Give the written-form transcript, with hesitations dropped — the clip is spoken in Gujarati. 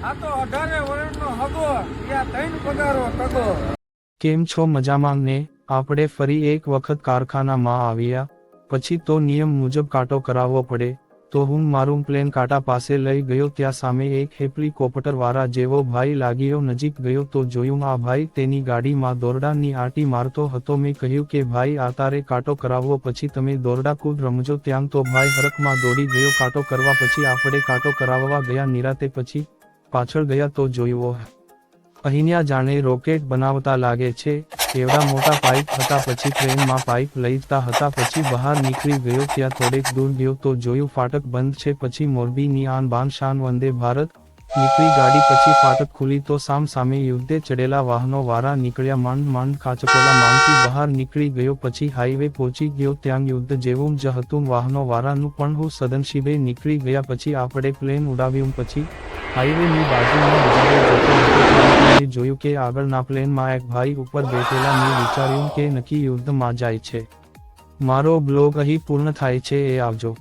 આ તો 18 વર્ષનો હગો યા 3 પગારો તગો। કેમ છો મજામાં ને? આપણે ફરી એક વખત કારખાનામાં આવ્યા, પછી તો નિયમ મુજબ કાંટો કરાવવો પડે, તો હું મારું પ્લેન કાંટા પાસે લઈ ગયો। ત્યાં સામે એક હેલિકોપ્ટર વાળા જેવો ભાઈ લાગ્યો। નજીક ગયો તો જોયું આ ભાઈ તેની ગાડીમાં દોરડાની આંટી મારતો હતો। મેં કહ્યું કે ભાઈ આ તારે કાંટો કરાવવો, પછી તમે દોરડા કૂદ રમજો। ત્યાં તો ભાઈ હરખમાં દોડી ગયો કાંટો કરવા। પછી આપણે કાંટો કરાવવા ગયા નિરાતે। પછી પાછળ ગયા તો જોયું અહીંયા જાણે રોકેટ બનાવતા લાગે છે, એવડા મોટા પાઇપ હતા। પછી ટ્રેનમાં પાઇપ લઈ જતા હતા। પછી બહાર નીકળી ગયો, ત્યાં થોડેક દૂર ગયો તો જોયું ફાટક બંધ છે। પછી મોરબીની આન બાન શાન વંદે ભારત નીકળી ગાડી। પછી ફાટક ખુલી તો સામ સામે યુદ્ધે ચડેલા વાહનો વાળા નીકળ્યા। માંડ માંડ કાચકોલા માંગથી બહાર નીકળી ગયો। પછી હાઈવે પહોંચી ગયો, ત્યાં યુદ્ધ જેવું જ હતું વાહનો વાળાનું, પણ હું સદનસીબે નીકળી ગયા। પછી આપણે પ્લેન ઉડાવ્યું। પછી હાઈવેની બાજુમાં નજારો જતો હતો, ત્યાં મેં જોયું કે આગળના પ્લેનમાં એક ભાઈ ઉપર બેઠેલા। મેં વિચાર્યું કે નક્કી યુદ્ધમાં જાય છે। મારો બ્લોગ અહીં પૂર્ણ થાય છે, એ આવજો।